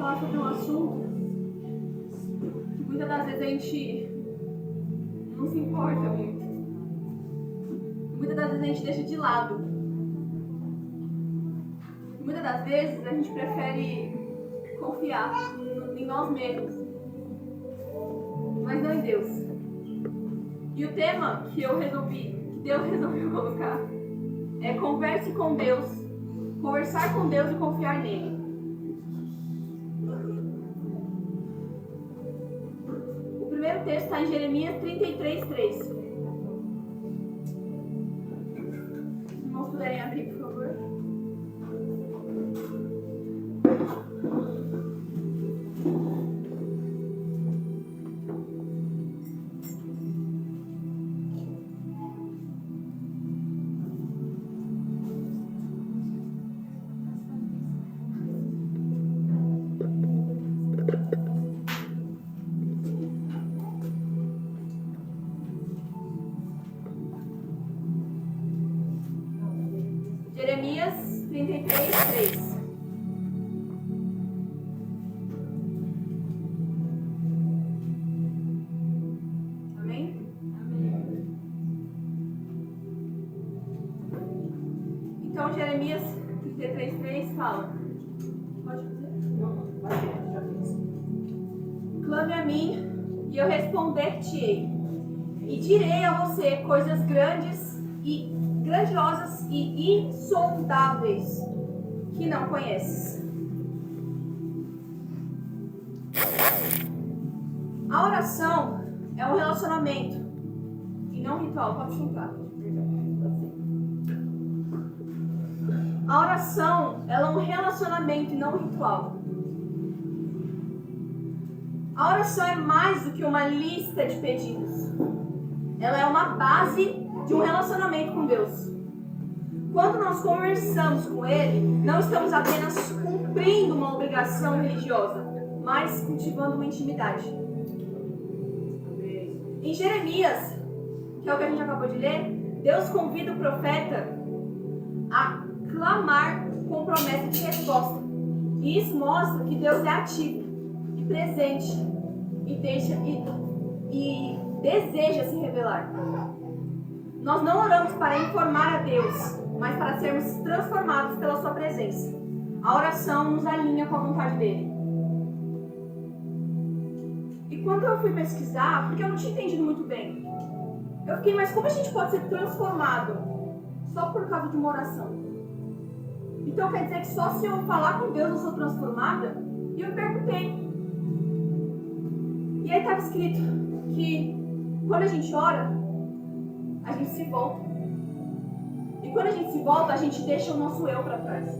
falar sobre um assunto que muitas das vezes a gente não se importa muito. Muitas das vezes a gente deixa de lado. Muitas das vezes a gente prefere confiar em nós mesmos, mas não em Deus. E o tema que Deus resolveu colocar é converse com Deus, conversar com Deus e confiar nele. O primeiro texto está em Jeremias 33:3. Se os irmãos puderem abrir, por favor. Jeremias 33:3. Amém? Então, Jeremias 33:3 fala. Pode fazer? Já fiz. Clame a mim e eu responder-te-ei. E direi a você coisas grandiosas e insondáveis que não conheces. A oração é um relacionamento e não um ritual. Pode chutar. A oração ela é um relacionamento e não um ritual. A oração é mais do que uma lista de pedidos. Ela é uma base de um relacionamento com Deus. Quando nós conversamos com Ele, não estamos apenas cumprindo uma obrigação religiosa, mas cultivando uma intimidade. Em Jeremias, que é o que a gente acabou de ler, Deus convida o profeta a clamar com promessa de resposta. E isso mostra que Deus é ativo e presente e deseja se revelar. Nós não oramos para informar a Deus, mas para sermos transformados pela sua presença. A oração nos alinha com a vontade dele. E quando eu fui pesquisar, porque eu não tinha entendido muito bem, eu fiquei, mas como a gente pode ser transformado só por causa de uma oração? Então quer dizer que só se eu falar com Deus eu sou transformada? E eu me perguntei. E aí estava escrito que quando a gente ora, a gente se volta. E quando a gente se volta, a gente deixa o nosso eu para trás.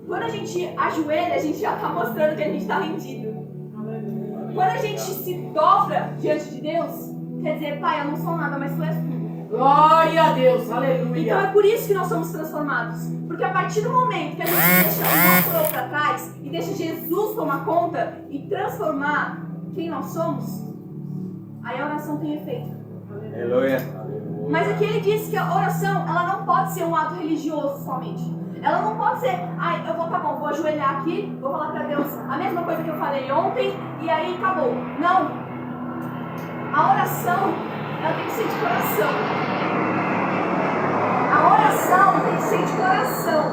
Quando a gente ajoelha, a gente já está mostrando que a gente está rendido. Quando a gente se dobra diante de Deus, quer dizer, Pai, eu não sou nada, mas Tu és tudo. Glória a Deus, aleluia. Então é por isso que nós somos transformados. Porque a partir do momento que a gente deixa o nosso eu para trás e deixa Jesus tomar conta e transformar quem nós somos, aí a oração tem efeito. Aleluia. Mas aqui ele disse que a oração, ela não pode ser um ato religioso somente. Ela não pode ser, vou ajoelhar aqui, vou falar para Deus a mesma coisa que eu falei ontem e aí acabou. Não. A oração, ela tem que ser de coração. A oração tem que ser de coração.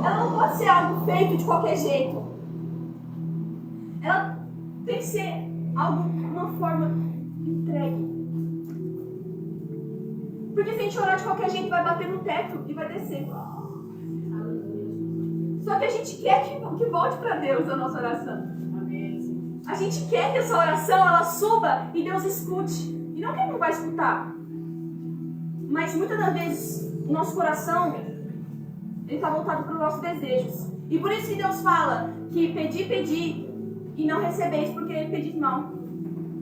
Ela não pode ser algo feito de qualquer jeito. Ela tem que ser algo, uma forma entregue. Porque se a gente orar de qualquer jeito, vai bater no teto e vai descer. Só que a gente quer que volte para Deus a nossa oração. A gente quer que essa oração ela suba e Deus escute. E não que Ele não vai escutar. Mas muitas das vezes o nosso coração ele está voltado para os nossos desejos. E por isso que Deus fala que pedi e não recebeis porque pedis mal.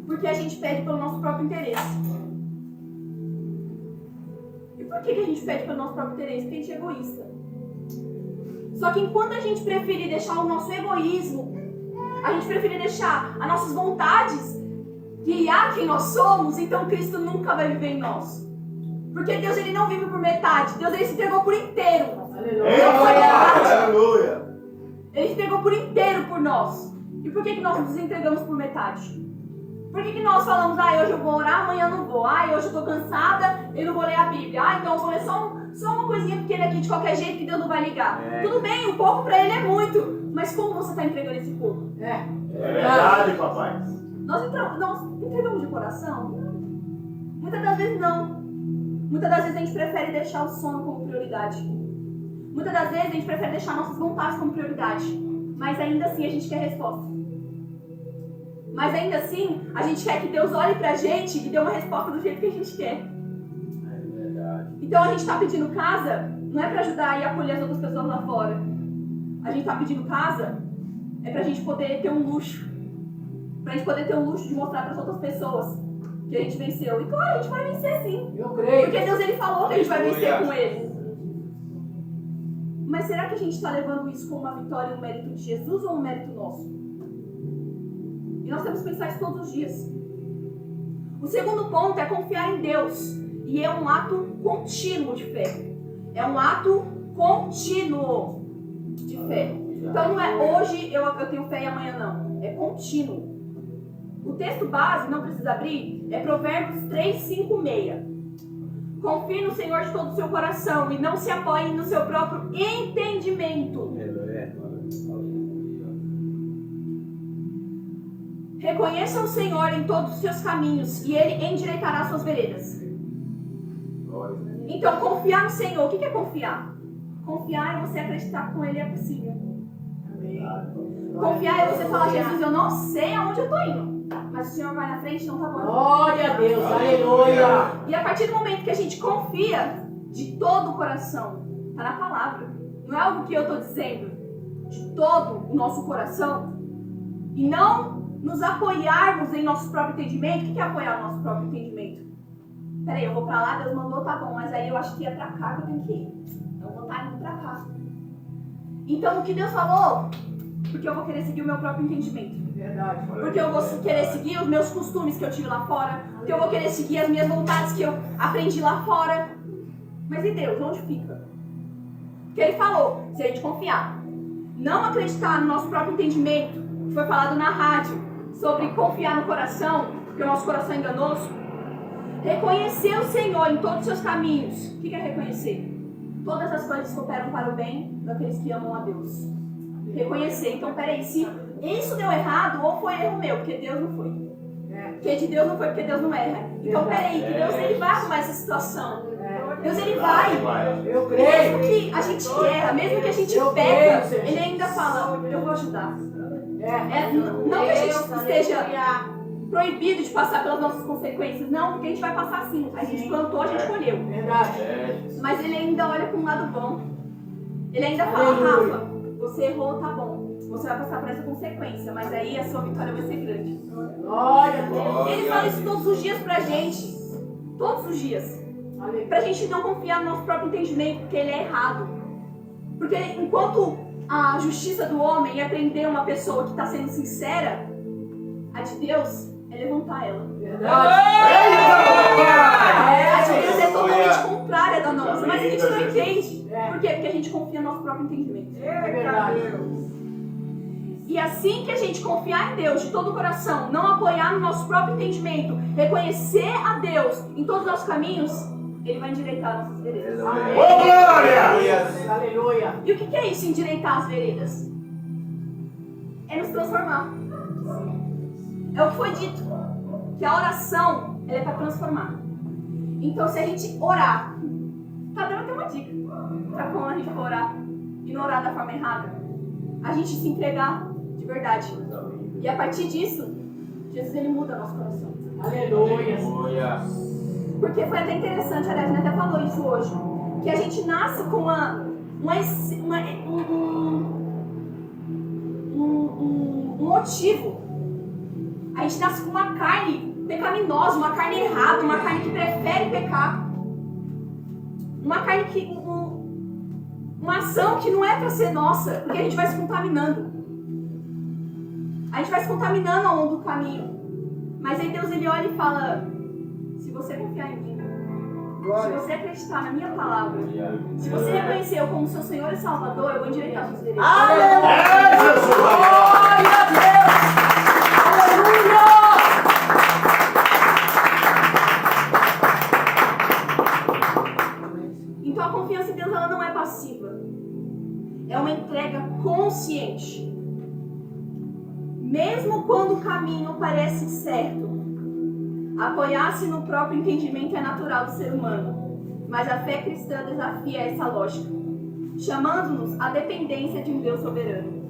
Porque a gente pede pelo nosso próprio interesse. E por que a gente pede pelo nosso próprio interesse? Porque a gente é egoísta. Só que enquanto a gente preferir deixar o nosso egoísmo, a gente preferir deixar as nossas vontades guiar quem nós somos, então Cristo nunca vai viver em nós. Porque Deus ele não vive por metade, Deus ele se entregou por inteiro. Aleluia. Aleluia. Ele se entregou por inteiro por nós. E por que nós nos entregamos por metade? Por que nós falamos, hoje eu vou orar, amanhã eu não vou. Hoje eu tô cansada, eu não vou ler a Bíblia. Então eu vou ler só uma coisinha pequena aqui de qualquer jeito que Deus não vai ligar. Tudo bem, um pouco pra Ele é muito. Mas como você está entregando esse pouco? É verdade, papai. Nós entregamos de coração? Muitas das vezes não. Muitas das vezes a gente prefere deixar o sono como prioridade. Muitas das vezes a gente prefere deixar nossas vontades como prioridade. Mas ainda assim a gente quer resposta. Mas ainda assim, a gente quer que Deus olhe pra gente e dê uma resposta do jeito que a gente quer. É verdade. Então a gente tá pedindo casa, não é pra ajudar e acolher as outras pessoas lá fora. A gente tá pedindo casa, é pra gente poder ter um luxo. Pra gente poder ter um luxo de mostrar pras outras pessoas que a gente venceu. E claro, a gente vai vencer sim. Eu creio. Porque Deus ele falou que a gente vai vencer com Ele. Mas será que a gente está levando isso como uma vitória e um mérito de Jesus ou um mérito nosso? E nós temos que pensar isso todos os dias. O segundo ponto é confiar em Deus. E é um ato contínuo de fé. É um ato contínuo de fé. Então não é hoje eu tenho fé e amanhã não. É contínuo. O texto base, não precisa abrir, é Provérbios 3, 5, 6. Confie no Senhor de todo o seu coração e não se apoie no seu próprio entendimento. Reconheça o Senhor em todos os seus caminhos e Ele endireitará suas veredas. Então, confiar no Senhor, o que é confiar? Confiar é você acreditar que com Ele é possível. Confiar é você falar, Jesus, eu não sei aonde eu estou indo, mas o Senhor vai na frente, então tá bom. Glória a Deus, aleluia. E a partir do momento que a gente confia de todo o coração, tá na palavra, não é algo que eu estou dizendo, de todo o nosso coração, e não nos apoiarmos em nosso próprio entendimento. O que é apoiar o nosso próprio entendimento? Peraí, eu vou pra lá, Deus mandou, tá bom, mas aí eu acho que é pra cá que eu tenho que ir. Então eu vou estar indo pra cá. Então o que Deus falou? Porque eu vou querer seguir o meu próprio entendimento. Verdade. Porque eu vou querer seguir os meus costumes que eu tive lá fora. Porque eu vou querer seguir as minhas vontades que eu aprendi lá fora. Mas e Deus, onde fica? Porque Ele falou, se a gente confiar, não acreditar no nosso próprio entendimento, que foi falado na rádio, sobre confiar no coração, porque o nosso coração é enganoso. Reconhecer o Senhor em todos os seus caminhos. O que é reconhecer? Todas as coisas cooperam para o bem daqueles que amam a Deus. Reconhecer. Então, peraí, se isso deu errado, ou foi erro meu, porque Deus não foi. Porque de Deus não foi, porque Deus não erra. Então, peraí, que Deus ele vai arrumar essa situação. Deus ele vai. Eu creio. Mesmo que a gente erra, mesmo que a gente peca, Ele ainda fala, eu vou ajudar. Não que a gente esteja proibido de passar pelas nossas consequências, não, porque a gente vai passar sim. A gente plantou, a gente colheu. Verdade. Mas Ele ainda olha com um lado bom. Ele ainda fala, Rafa, você errou, tá bom. Você vai passar por essa consequência, mas aí a sua vitória vai ser grande. Glória a Deus. Ele fala isso todos os dias pra gente. Todos os dias. Pra gente não confiar no nosso próprio entendimento, porque ele é errado. Porque enquanto a justiça do homem é prender uma pessoa que está sendo sincera, a de Deus é levantar ela. A de Deus é totalmente contrária da nossa, mas a gente não entende. Por quê? Porque a gente confia no nosso próprio entendimento. É verdade. E assim que a gente confiar em Deus de todo o coração, não apoiar no nosso próprio entendimento, reconhecer a Deus em todos os nossos caminhos, Ele vai endireitar nossas veredas. Aleluia. E o que é isso, endireitar as veredas? É nos transformar. É o que foi dito, que a oração ela é para transformar. Então se a gente orar, tá dando até uma dica para quando a gente for orar e não orar da forma errada, a gente se entregar de verdade. E a partir disso, Jesus ele muda nosso coração. Aleluia. Porque foi até interessante, aliás, a gente até falou isso hoje, que a gente nasce com um motivo. A gente nasce com uma carne pecaminosa, uma carne errada, uma carne que prefere pecar. Uma carne que... uma ação que não é para ser nossa, porque a gente vai se contaminando. A gente vai se contaminando ao longo do caminho. Mas aí Deus ele olha e fala, se você confiar em mim, se você acreditar na minha palavra, se você reconhecer eu como seu Senhor e Salvador, eu vou endireitar suas veredas. entrega consciente. Mesmo quando o caminho parece certo, apoiar-se no próprio entendimento é natural do ser humano, mas a fé cristã desafia essa lógica, chamando-nos à dependência de um Deus soberano.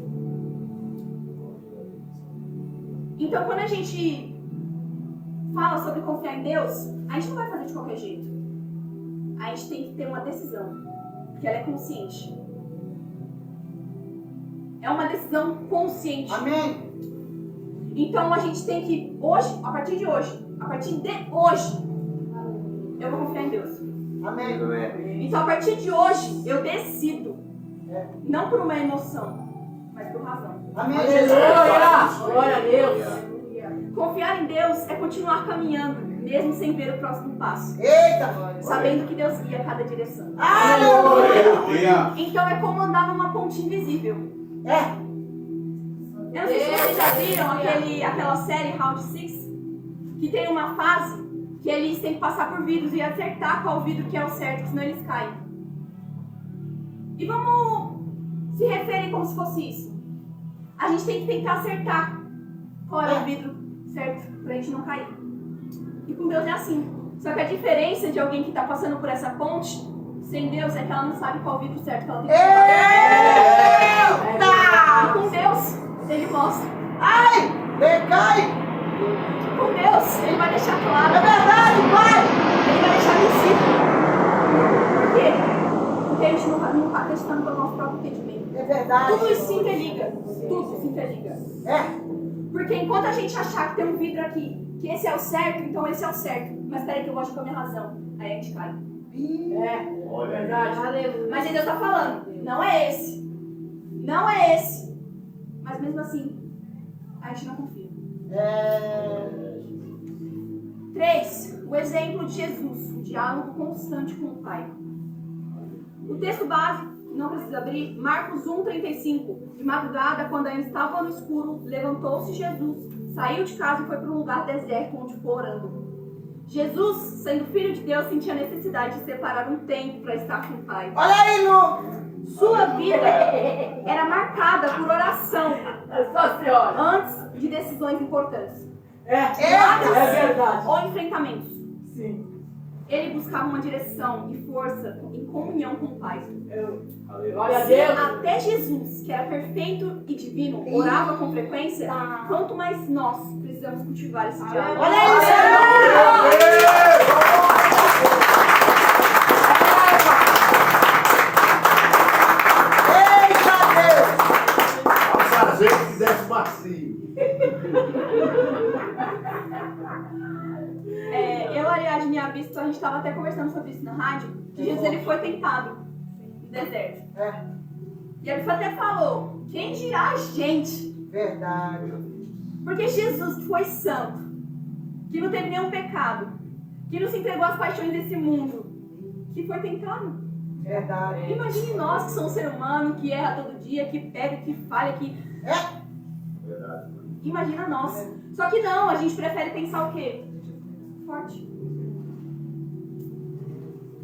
Então, quando a gente fala sobre confiar em Deus, a gente não vai fazer de qualquer jeito. A gente tem que ter uma decisão, porque ela é consciente. É uma decisão consciente. Amém. Então a gente tem que, hoje, a partir de hoje, eu vou confiar em Deus. Amém. Então a partir de hoje, eu decido. Não por uma emoção, mas por razão. Amém. Aleluia! Glória a Deus! Confiar em Deus é continuar caminhando, mesmo sem ver o próximo passo. Eita. Sabendo que Deus guia cada direção. Aleluia. Então é como andar numa ponte invisível. É. Eu não sei se vocês já viram aquela série Round 6, que tem uma fase que eles têm que passar por vidros e acertar qual vidro que é o certo, senão eles caem. E vamos se referir como se fosse isso. A gente tem que tentar acertar qual é o vidro certo, pra gente não cair. E com Deus é assim. Só que a diferença de alguém que está passando por essa ponte sem Deus é que ela não sabe qual vidro certo que ela tem que pegar. E com Deus, Ele mostra. Ai! Decai! Com Deus, Ele vai deixar claro. É verdade, Pai! Ele vai deixar visível. Por quê? Porque a gente não está acreditando pelo nosso próprio entendimento. É verdade. Tudo isso se interliga. Tudo se interliga. É. Porque enquanto a gente achar que tem um vidro aqui, que esse é o certo, então esse é o certo. Mas peraí que eu gosto com a minha razão. Aí a gente cai. É, Olha aí. verdade. Mas aí Deus está falando, não é esse. Não é esse. Mas mesmo assim, a gente não confia. 3. O exemplo de Jesus, o diálogo constante com o Pai. O texto base, não precisa abrir, Marcos 1,35. De madrugada, quando ainda estava no escuro, levantou-se Jesus, saiu de casa e foi para um lugar deserto onde ficou orando. Jesus, sendo filho de Deus, sentia a necessidade de separar um tempo para estar com o Pai. Olha aí, Lu! Sua vida era marcada por oração Nossa Senhora! antes de decisões importantes É verdade. ou enfrentamentos. Sim. Ele buscava uma direção e força em comunhão com o Pai. Glória a Se Deus. até Jesus, que era perfeito e divino, orava com frequência, quanto mais nós precisamos cultivar esse diálogo. Olha aí, Senhor! Eita, Deus! Ao fazer que fizesse macio. Eu, Ariadne e a Bispo, a gente estava até conversando sobre isso na rádio, que Jesus ele foi tentado no deserto. E a Bispo até falou, quem dirá a gente? Verdade. Porque Jesus, que foi santo, que não teve nenhum pecado, que não se entregou às paixões desse mundo, que foi tentado. Verdade. Imagine nós que somos ser humano, que erra todo dia, que pega, que falha, que... Verdade. Imagina nós. Só que não, a gente prefere pensar o quê? Forte.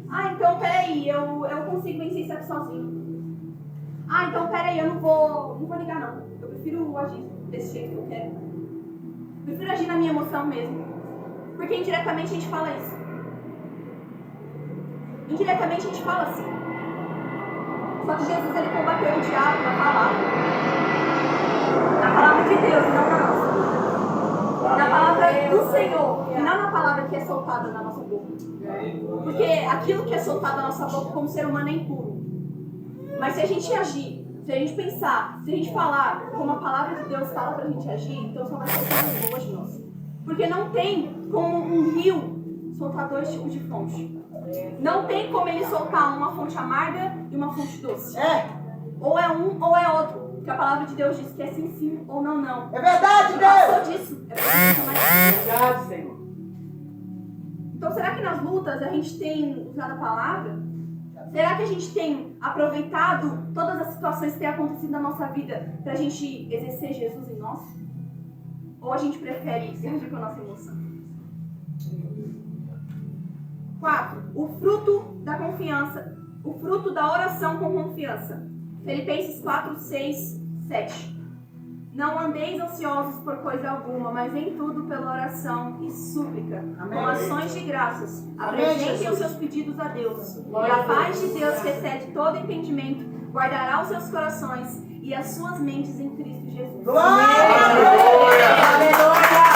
Ah, então peraí, eu consigo vencer isso aqui sozinho. Ah, então peraí, eu não vou ligar não. Eu prefiro agir desse jeito que eu quero. Prefiro agir na minha emoção mesmo. Porque indiretamente a gente fala isso. Indiretamente a gente fala assim. Só que Jesus ele combateu o diabo na palavra. Na palavra de Deus, não na nossa. Na palavra do Senhor, e não na palavra que é soltada da nossa boca. Porque aquilo que é soltado da nossa boca como ser humano é impuro. Mas se a gente agir, se a gente pensar, se a gente falar como a palavra de Deus fala pra gente agir, então só vai ser coisas boas de nós. Porque não tem como um rio soltar dois tipos de fonte. Não tem como ele soltar uma fonte amarga e uma fonte doce. Ou é um ou é outro. Porque a palavra de Deus diz que é sim, sim ou não, não. É verdade, Se Deus! passou disso, é porque não é. Verdade, Senhor. Então será que nas lutas a gente tem usado a palavra? Será que a gente tem aproveitado todas as situações que têm acontecido na nossa vida pra gente exercer Jesus em nós? Ou a gente prefere agir com a nossa emoção? 4. O fruto da confiança. O fruto da oração com confiança. Filipenses 4, 6, 7. Não andeis ansiosos por coisa alguma, mas em tudo pela oração e súplica, Amém. com ações de graças, Amém, apresentem Jesus. os seus pedidos a Deus. E Glória a a paz Deus. de Deus, que excede todo entendimento, guardará os seus corações e as suas mentes em Cristo Jesus. Glória! Aleluia! Aleluia!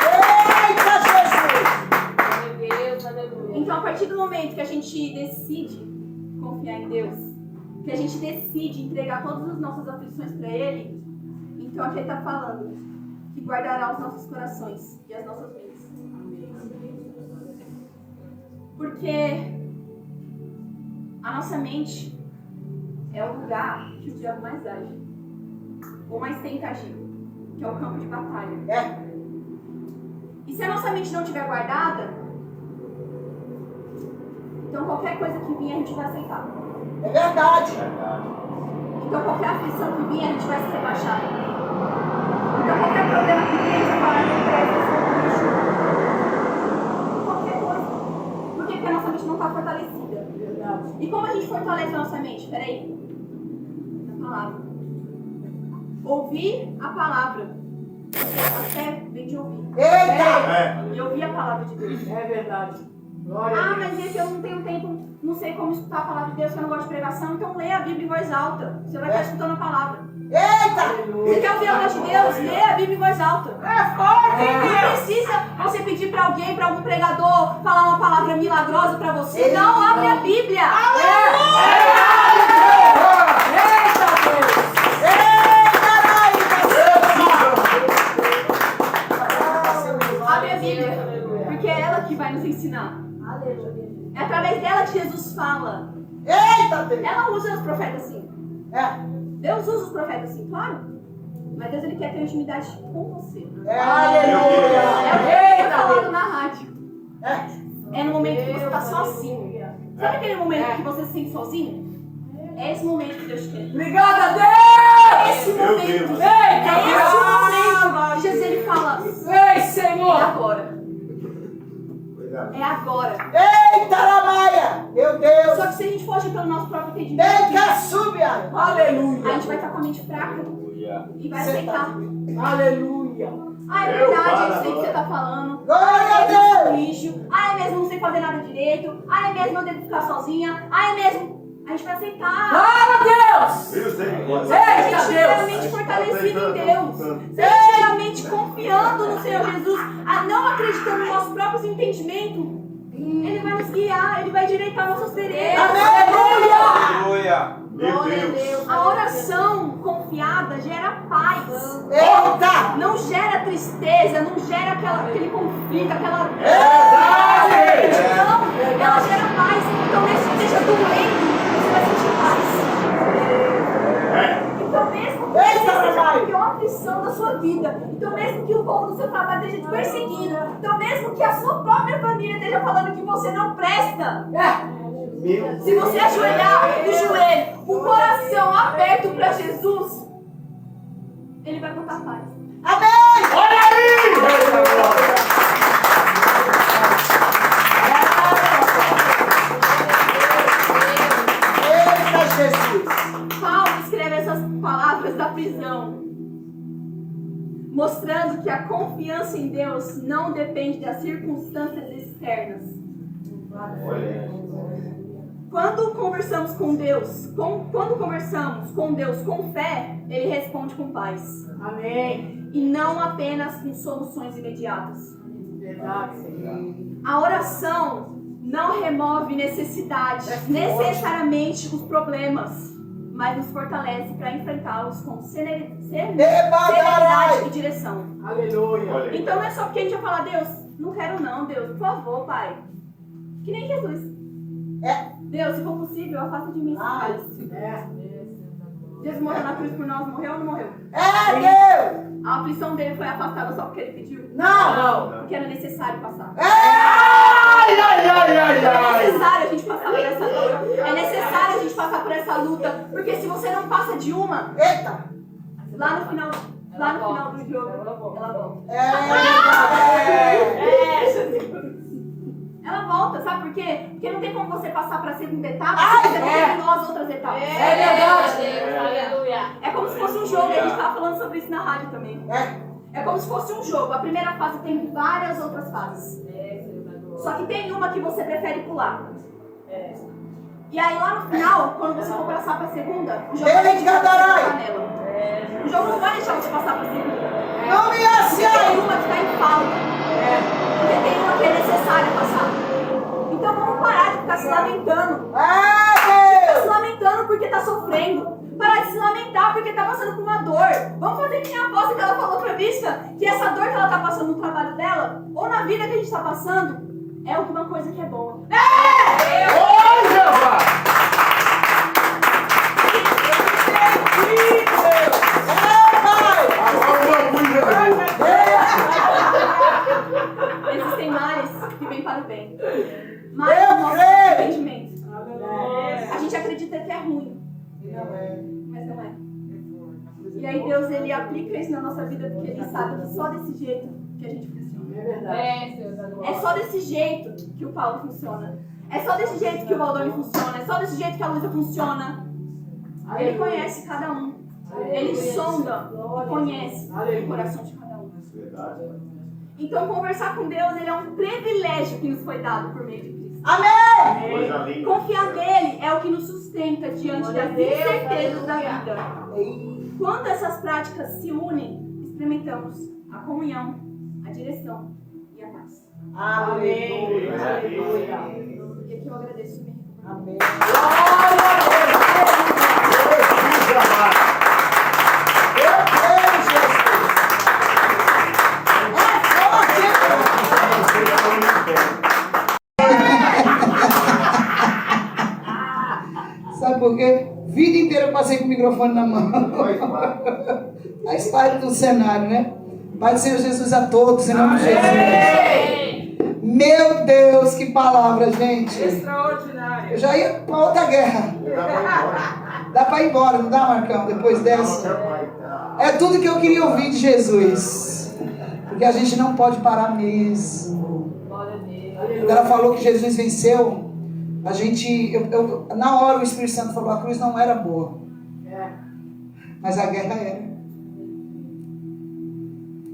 Eita, Jesus! Meu Deus, aleluia. Então, a partir do momento que a gente decide confiar em Deus, que a gente decide entregar todas as nossas aflições para Ele, então aqui Ele está falando que guardará os nossos corações e as nossas mentes. Porque a nossa mente é o lugar que o diabo mais age, ou mais tenta agir, que é o campo de batalha. É. E se a nossa mente não estiver guardada, então qualquer coisa que vir a gente vai aceitar. É verdade. Então qualquer aflição que vir a gente vai se rebaixar. Então qualquer problema que vir a gente vai falar, não presta, eu sou um lixo. Qualquer coisa. Por quê? Porque a nossa mente não está fortalecida. Verdade. E como a gente fortalece a nossa mente? Peraí. Na palavra. Ouvir a palavra. A fé vem de ouvir. Eita! E ouvir a palavra de Deus. É verdade. Glória a Ah, Deus. mas esse eu não tenho tempo, não sei como escutar a palavra de Deus, que eu não gosto de pregação, então leia a Bíblia em voz alta. Você vai estar escutando a palavra. Eita! Você quer ouvir a voz de Deus? Leia a Bíblia em voz alta. É forte! Não precisa você pedir para alguém, para algum pregador, falar uma palavra milagrosa para você. Eita. Não, abre a Bíblia. Eita, Deus. Abre a Bíblia. Porque é ela que vai nos ensinar. É através dela que Jesus fala. Eita, Deus! Ela usa os profetas assim. É. Deus usa os profetas assim, claro. Mas Deus ele quer ter intimidade com você. É. Aleluia. É o que ele Eita, tá falando Deus. na rádio. É. É no momento que você está sozinho. Sabe aquele momento que você se sente sozinho? É esse momento que Deus te quer. Obrigado a É Deus. esse Meu momento. Deus. É Eita, esse Deus. momento que Jesus ele fala. Ei, É Senhor. agora. Cuidado. É agora. Eita, Ramaia! Meu Deus! Só que se a gente foge pelo nosso próprio entendimento, Eita, subia! a Aleluia. gente vai estar com a mente fraca e vai aceitar. Aleluia. Ah, é Eu verdade, eu falo sei o que agora. você tá falando. Glória a Ah, é mesmo, eu sou Deus! lixo. Ah, é mesmo, não sei fazer nada direito. Ah, é mesmo, eu devo ficar sozinha. Ah, é mesmo. A gente vai aceitar. Glória a Deus. Misericórdia. A gente Eita, tiver a Deus. mente fortalecida em Deus. Se a gente tiver a mente confiando no Senhor Jesus, não acreditando nos nossos próprios entendimentos, Ele vai nos guiar, Ele vai endireitar nossas veredas. Aleluia. Aleluia. Meu Deus. A oração confiada gera paz. Eita! Não gera tristeza, não gera aquele conflito, aquela. Verdade. Não, ela gera paz. Então, mesmo que esteja doendo, você vai sentir paz. Então, mesmo que Eita, seja a papai. pior aflição da sua vida, então, mesmo que o povo do seu trabalho esteja te perseguindo, então, mesmo que a sua própria família esteja falando que você não presta, Meu se você ajoelhar no joelho, o coração aberto para Jesus, Ele vai botar paz. Amém! Olha aí! Eita, Jesus! Paulo escreve essas palavras da prisão, mostrando que a confiança em Deus não depende das circunstâncias externas. Olha. Quando conversamos com Deus, com fé, Ele responde com paz. Amém. E não apenas com soluções imediatas. Verdade, Senhor. A oração não remove necessidades, necessariamente os problemas, mas nos fortalece para enfrentá-los com serenidade e direção. Aleluia. Olha. Então não é só porque a gente vai falar, Deus, não quero não, Deus, por favor, Pai. Que nem Jesus. Deus, se for possível, afasta de mim esse cálice. Jesus morreu na cruz por nós, morreu ou não morreu? É Deus! A aflição dele foi afastada só porque ele pediu. Não! Porque era necessário passar. Ai, ai, ai, ai, É ai. necessário a gente passar por essa luta. É necessário a gente passar por essa luta. Porque se você não passa de uma, Eita! lá no final do jogo, ela volta. É! Ela volta, sabe por quê? Porque não tem como você passar para a segunda etapa Ai, se você não é. terminou as outras etapas. É verdade. Aleluia. É como se fosse um jogo, e a gente tava falando sobre isso na rádio também. É. É como se fosse um jogo. A primeira fase tem várias outras fases. Só que tem uma que você prefere pular. E aí lá no final, quando você for passar pra segunda, o jogo Ele vai deixar você encantará. passar nela. O jogo não vai deixar você passar pra segunda. Não me Porque tem assai. uma que tá em falta. Porque tem uma que é necessária passar. Então vamos parar de ficar se lamentando. Tá se lamentando porque tá sofrendo. Parar de se lamentar porque tá passando por uma dor. Vamos fazer que nem a aposta que ela falou pra Bispa, que essa dor que ela tá passando no trabalho dela, ou na vida que a gente tá passando, é alguma coisa que é boa. Ô, Jeová! Agora o Existem males que vêm para o bem. Mas Eu o nosso creio. arrependimento. A gente acredita que é ruim, mas não é. E aí Deus, ele aplica isso na nossa vida porque ele sabe que só desse jeito que a gente funciona. É verdade. É só desse jeito que o Paulo funciona. É só desse jeito que o Valdoni funciona. É só desse jeito que a Luísa funciona. Ele conhece cada um. Ele sonda e conhece o coração de cada um. Então conversar com Deus, ele é um privilégio que nos foi dado por meio de Cristo. Amém. Coisa linda. Confiar nele é o que nos sustenta diante das incertezas da vida. Quando essas práticas se unem, experimentamos a comunhão, a direção e a paz. Amém. Aleluia. E aqui eu agradeço mesmo. Amém. Jesus amado. Eu creio, Jesus. Sabe por quê? Vida inteira eu passei com o microfone na mão. Faz parte do cenário, né? Pai do Senhor Jesus a todos, em nome de Jesus. Meu Deus, que palavra, gente. Extraordinário. Eu já ia pra outra guerra. Dá pra ir embora, não dá, Marcão? Depois dessa. É tudo que eu queria ouvir de Jesus. Porque a gente não pode parar mesmo. Quando ela falou que Jesus venceu, a gente, na hora o Espírito Santo falou, a cruz não era boa. Mas a guerra era.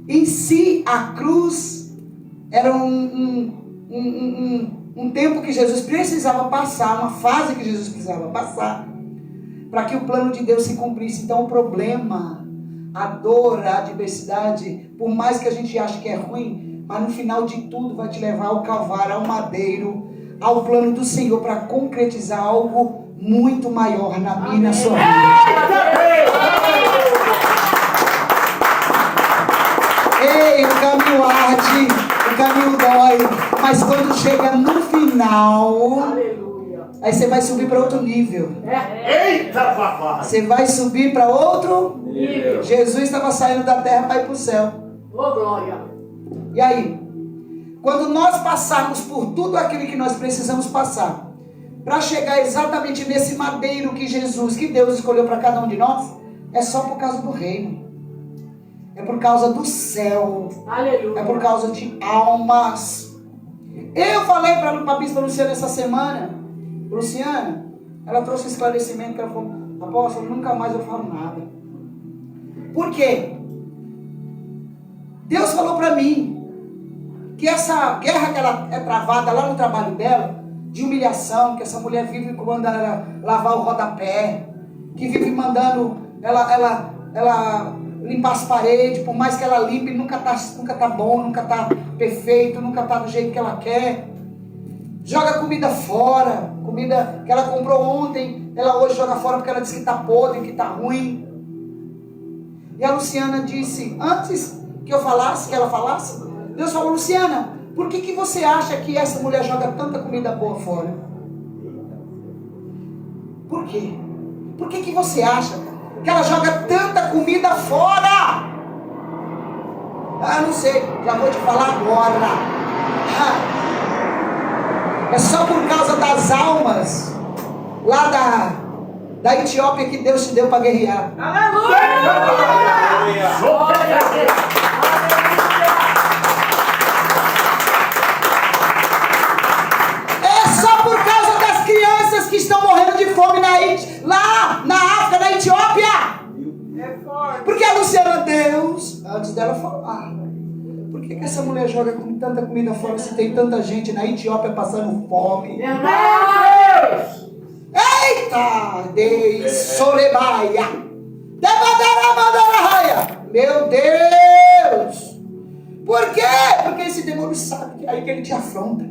Em si, a cruz era um tempo que Jesus precisava passar, uma fase que Jesus precisava passar, para que o plano de Deus se cumprisse. Então o problema, a dor, a adversidade, por mais que a gente ache que é ruim, mas no final de tudo vai te levar ao Calvário, ao madeiro, ao plano do Senhor para concretizar algo muito maior na minha e na sua vida. Ei, o caminho arde, o caminho dói, mas quando chega no final, aí você vai subir para outro nível. Eita, papai! Você vai subir para outro nível. Jesus estava saindo da terra para ir para o céu. Ô, glória. E aí? Quando nós passarmos por tudo aquilo que nós precisamos passar, para chegar exatamente nesse madeiro que Jesus, que Deus escolheu para cada um de nós, é só por causa do reino. É por causa do céu. Aleluia. É por causa de almas. Eu falei para a Bispa Luciana essa semana. Luciana, ela trouxe um esclarecimento que ela falou, apóstolo, nunca mais eu falo nada. Por quê? Deus falou para mim que essa guerra que ela é travada lá no trabalho dela, de humilhação, que essa mulher vive mandando ela lavar o rodapé, que vive mandando ela limpar as paredes, por mais que ela limpe, nunca tá bom, nunca tá perfeito, nunca tá do jeito que ela quer. Joga comida fora, comida que ela comprou ontem, ela hoje joga fora porque ela disse que tá podre, que tá ruim. E a Luciana disse, antes que ela falasse, Deus falou, Luciana, por que você acha que essa mulher joga tanta comida boa fora? Por quê? Por que você acha que ela joga tanta comida fora? Ah, não sei, já vou te falar agora. É só por causa das almas lá da Etiópia que Deus te deu para guerrear. É que estão morrendo de fome lá na África, na Etiópia. É forte. Porque a Luciana, Deus, antes dela falar, por que essa mulher joga com tanta comida fora se tem tanta gente na Etiópia passando fome? Meu Deus! Eita! Deus, Sorebaia! Debadarabadaraia! Meu Deus! Por quê? Porque esse demônio sabe que é aí que ele te afronta.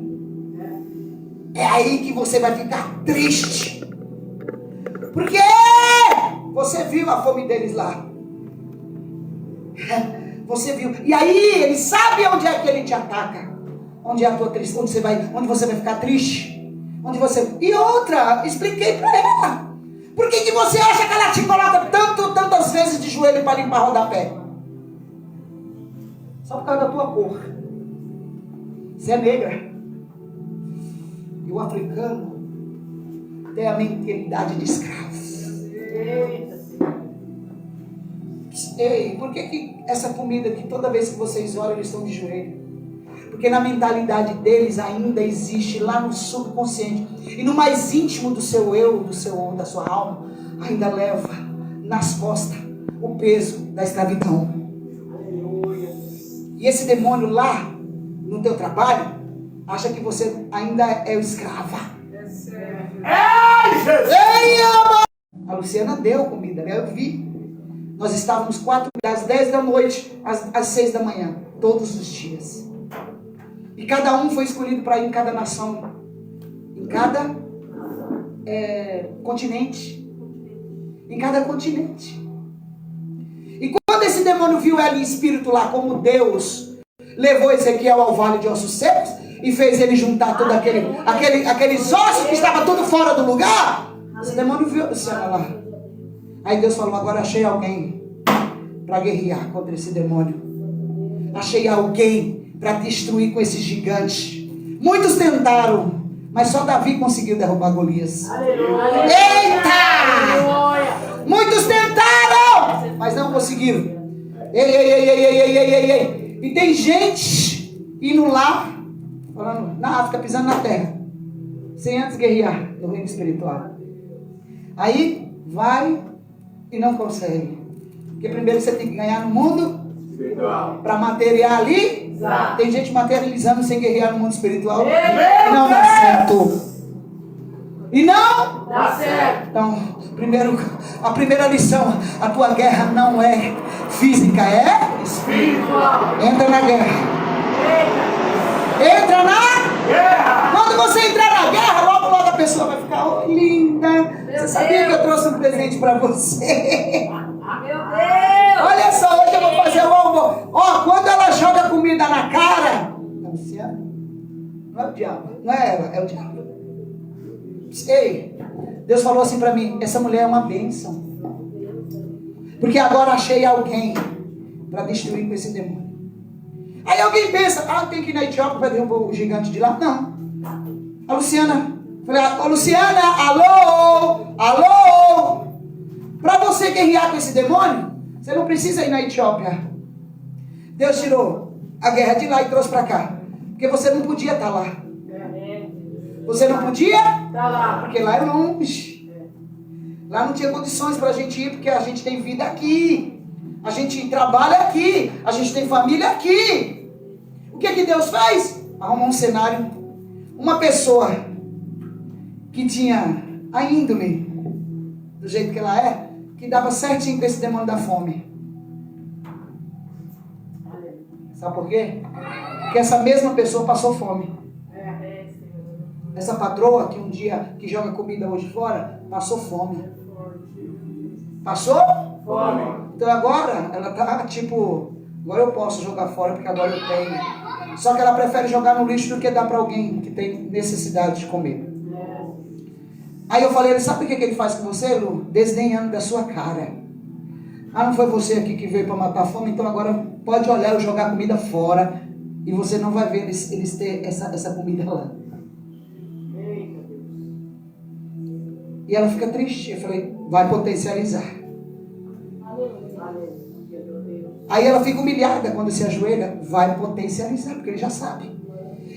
É aí que você vai ficar triste. Porque você viu a fome deles lá. Você viu. E aí ele sabe onde é que ele te ataca. Onde é a tua tristeza, onde você vai ficar triste. Onde você. E outra, expliquei pra ela. Por que você acha que ela te coloca tantas vezes de joelho para limpar rodapé? Só por causa da tua cor. Você é negra. E o africano tem a mentalidade de escravo. Ei, por que essa comida que toda vez que vocês olham eles estão de joelho? Porque na mentalidade deles ainda existe lá no subconsciente e no mais íntimo do seu eu, da sua alma, ainda leva nas costas o peso da escravidão. E esse demônio lá no teu trabalho acha que você ainda é escrava. Ei, Jesus! Ei, ama! A Luciana deu comida, né? Eu vi. Nós estávamos 4 das 10 da noite às 6 da manhã, todos os dias. E cada um foi escolhido para ir em cada nação, em cada continente. Em cada continente. E quando esse demônio viu ela em espírito lá, como Deus levou Ezequiel ao vale de ossos secos e fez ele juntar todo aqueles ossos que estavam tudo fora do lugar, esse demônio viu a Luciana lá. Aí Deus falou: agora achei alguém para guerrear contra esse demônio. Achei alguém para destruir com esse gigante. Muitos tentaram, mas só Davi conseguiu derrubar Golias. Aleluia. Eita! Aleluia. Muitos tentaram, mas não conseguiram. Ei. E tem gente indo lá, falando, na África, pisando na terra, sem antes guerrear no reino espiritual. Aí vai e não consegue. Porque primeiro você tem que ganhar no mundo para materializar. Tem gente materializando sem guerrear no mundo espiritual. E não dá certo. E não Dá certo. Então, a primeira lição: a tua guerra não é física, é Espiritual. entra na guerra. Entra na Guerra! Quando você entrar na guerra, logo a pessoa vai ficar: oh, linda, você sabia que eu trouxe um presente para você? Meu Deus. Olha só, hoje eu vou fazer o almoço. Ó, quando ela joga comida na cara, não é o diabo, não é ela, é o diabo. Ei, Deus falou assim para mim: essa mulher é uma bênção, porque agora achei alguém para destruir com esse demônio. Aí alguém pensa: tem que ir na Etiópia para derrubar o gigante de lá. Não. A Luciana, falei: ô Luciana, alô, para você guerrear com esse demônio, você não precisa ir na Etiópia. Deus tirou a guerra de lá e trouxe para cá, porque você não podia estar lá. Você não podia? Tá lá. Porque lá é longe. Lá não tinha condições para a gente ir, porque a gente tem vida aqui. A gente trabalha aqui. A gente tem família aqui. O que Deus fez? Arrumou um cenário. Uma pessoa que tinha a índole, do jeito que ela é, que dava certinho com esse demônio da fome. Sabe por quê? Porque essa mesma pessoa passou fome. Essa patroa que um dia que joga comida hoje fora, passou fome. Passou? Fome. Então agora ela tá tipo, agora eu posso jogar fora porque agora eu tenho. Só que ela prefere jogar no lixo do que dar para alguém que tem necessidade de comer. Aí eu falei: sabe o que ele faz com você, Lu? Desdenhando da sua cara. Não foi você aqui que veio para matar a fome, então agora pode olhar eu jogar comida fora e você não vai ver eles ter essa comida lá. E ela fica triste. Eu falei: vai potencializar. Aí ela fica humilhada quando se ajoelha. Vai potencializar, porque ele já sabe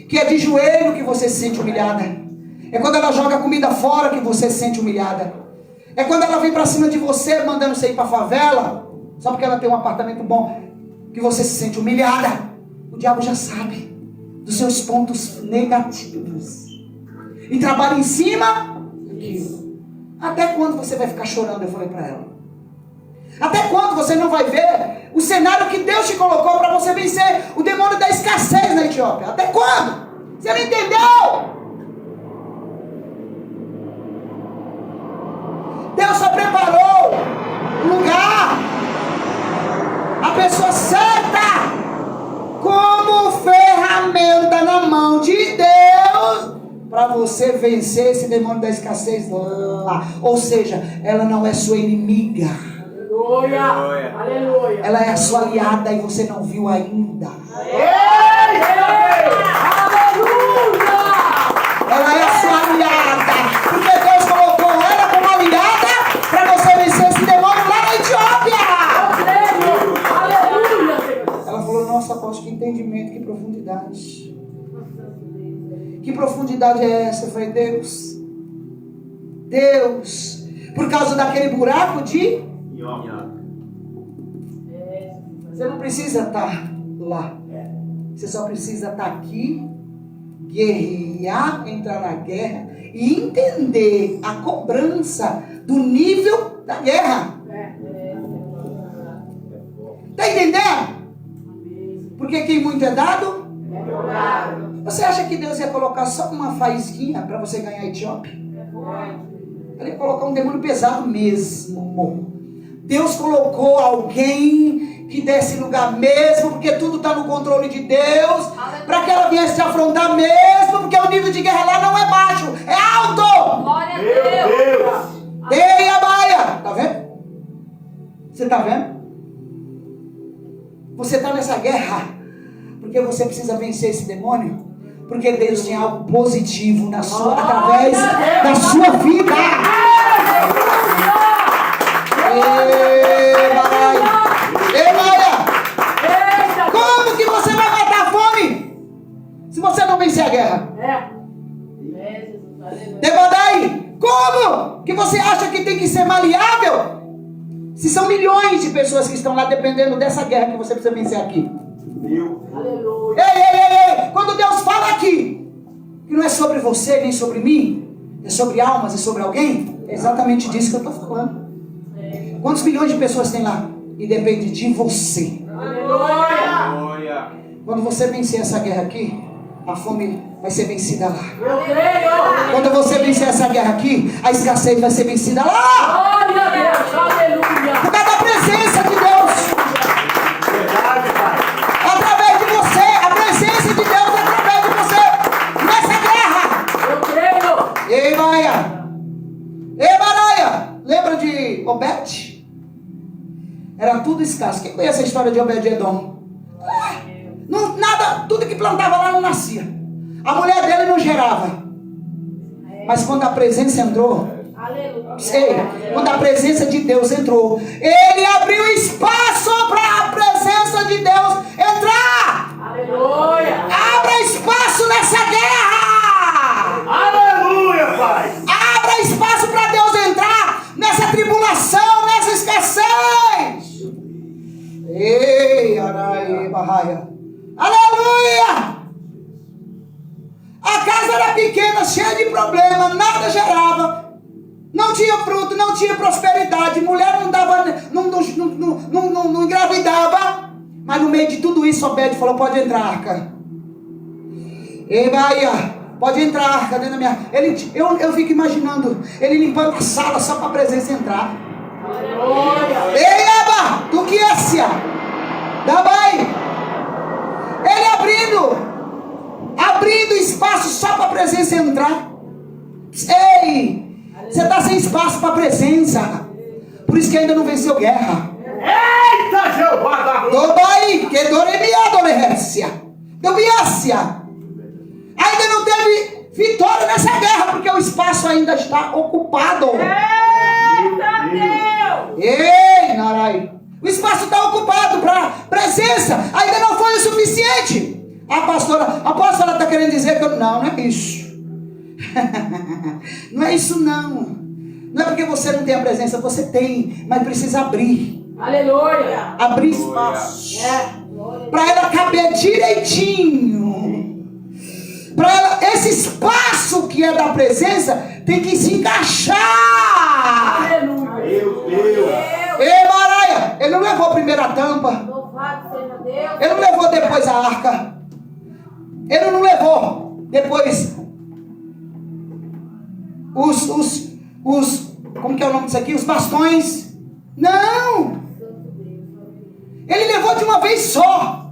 que é de joelho que você se sente humilhada. É quando ela joga comida fora que você se sente humilhada. É quando ela vem para cima de você, mandando você ir para a favela, só porque ela tem um apartamento bom, que você se sente humilhada. O diabo já sabe dos seus pontos negativos e trabalha em cima daquilo. Até quando você vai ficar chorando? Eu falei para ela. Até quando você não vai ver o cenário que Deus te colocou para você vencer o demônio da escassez na Etiópia? Até quando? Você não entendeu? Deus só preparou um lugar, a pessoa certa, como ferramenta na mão de Deus, para você vencer esse demônio da escassez lá. Ou seja, ela não é sua inimiga. Aleluia. Aleluia. Ela é a sua aliada e você não viu ainda. Ela é a sua aliada, porque Deus colocou ela como aliada para você vencer esse demônio lá na Etiópia. Aleluia. Ela falou, nossa, apóstolo, que entendimento, que profundidade. Que profundidade é essa? Eu falei, Deus, por causa daquele buraco de... Você não precisa estar lá. Você só precisa estar aqui, guerrear, entrar na guerra e entender a cobrança do nível da guerra. Está entendendo? Porque quem muito é dado, você acha que Deus ia colocar só uma faísquinha para você ganhar a Etiópia? Ele ia colocar um demônio pesado mesmo. Deus colocou alguém que desse lugar mesmo, porque tudo está no controle de Deus, para que ela viesse te afrontar mesmo, porque o nível de guerra lá não é baixo, é alto. Glória a Deus. Ei, Abaia, tá vendo? Você tá vendo? Você está nessa guerra porque você precisa vencer esse demônio, porque Deus tem algo positivo na sua, através da sua vida. Ei, Maia! Como que você vai matar a fome se você não vencer a guerra? Debadai, como que você acha que tem que ser maleável se são milhões de pessoas que estão lá dependendo dessa guerra que você precisa vencer aqui? Aleluia. Ei! Quando Deus fala aqui que não é sobre você nem sobre mim, é sobre almas e sobre alguém, é exatamente disso que eu estou falando. Quantos milhões de pessoas tem lá? E depende de você. Aleluia. Quando você vencer essa guerra aqui, a fome vai ser vencida lá. Eu creio. Quando você vencer essa guerra aqui, a escassez vai ser vencida lá. Glória a Deus. Aleluia. Por causa da presença de Deus. Verdade, Pai. Através de você, a presença de Deus através de você nessa guerra. Eu creio. Ei, Maia! Ei, Maraia! Lembra de Obed? Era tudo escasso. Quem conhece a história de Obed-Edom? Não, nada, tudo que plantava lá não nascia. A mulher dele não gerava. Mas quando a presença entrou, quando a presença de Deus entrou, ele abriu espaço para a presença de Deus entrar. Aleluia. Abra espaço nessa guerra. Aleluia, Pai. Abra espaço para Deus entrar nessa tribulação, nessa escassez. Ei, Arai, Barraia. Aleluia! A casa era pequena, cheia de problemas, nada gerava. Não tinha fruto, não tinha prosperidade. Mulher não dava, não engravidava. Mas no meio de tudo isso, Obed falou: pode entrar, arca. Ei, Bahia, pode entrar, arca dentro da minha. Eu fico imaginando ele limpando a sala só para a presença entrar. Aleluia. Ei, Aba, tu que é cia? Dabai. Ele abrindo espaço só para a presença entrar. Ei, você está sem espaço para a presença. Por isso que ainda não venceu guerra. Eita, Jeová da luz. Dobai, que doremia adolescência. Dobiácia. Ainda não teve vitória nessa guerra, porque o espaço ainda está ocupado. Eita Deus. Ei, Narai. O espaço está ocupado para presença. Ainda não foi o suficiente. A apóstola está querendo dizer que não é isso. Não é isso não. Não é porque você não tem a presença, você tem, mas precisa abrir. Aleluia. Abrir espaço. É. Para ela caber direitinho. Para ela, esse espaço que é da presença tem que se encaixar. Aleluia. Deus, Deus. Ei, Maraia, ele não levou primeiro a tampa. Louvado seja Deus. Ele não levou depois a arca. Ele não levou depois como que é o nome disso aqui? Os bastões. Não. Ele levou de uma vez só.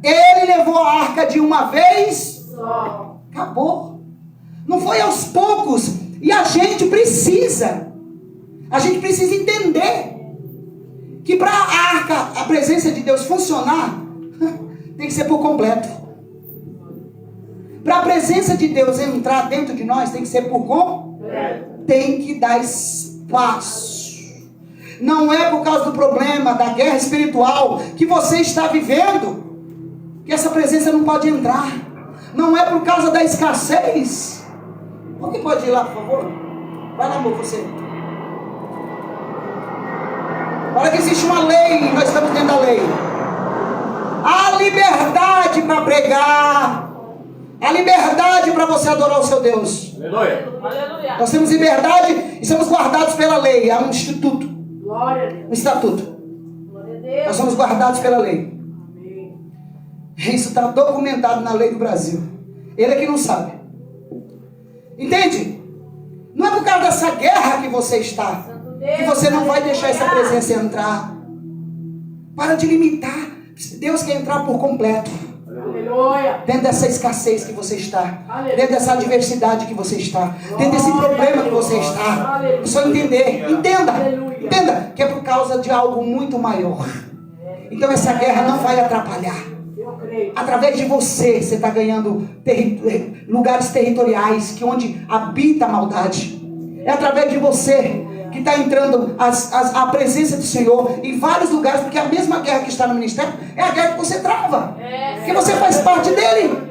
Ele levou a arca de uma vez Só. acabou. Não foi aos poucos. E a gente precisa entender que para a arca, a presença de Deus funcionar, tem que ser por completo. Para a presença de Deus entrar dentro de nós, tem que ser por completo. Tem que dar espaço. Não é por causa do problema, da guerra espiritual que você está vivendo, que essa presença não pode entrar. Não é por causa da escassez. Alguém pode ir lá, por favor? Vai lá, amor, você. Olha que existe uma lei, nós estamos dentro da lei. Há liberdade para pregar. Há liberdade para você adorar o seu Deus. Aleluia. Aleluia. Nós temos liberdade e somos guardados pela lei. Há um instituto, Glória a Deus. um estatuto. Glória a Deus. Nós somos guardados pela lei. Amém. Isso está documentado na lei do Brasil. Ele é que não sabe. Entende? Não é por causa dessa guerra que você está, Santo Deus. que você não vai deixar essa presença entrar. Para de limitar. Deus quer entrar por completo. Aleluia. Dentro dessa escassez que você está. Aleluia. Dentro dessa adversidade que você está. Dentro desse problema que você está. Aleluia. É só entender. Entenda. Aleluia. Entenda que é por causa de algo muito maior. Então essa guerra não vai atrapalhar. Eu creio. Através de você, você está ganhando lugares territoriais que onde habita a maldade. É através de você que está entrando a presença do Senhor em vários lugares, porque a mesma guerra que está no ministério é a guerra que você trava. Porque você faz parte dele.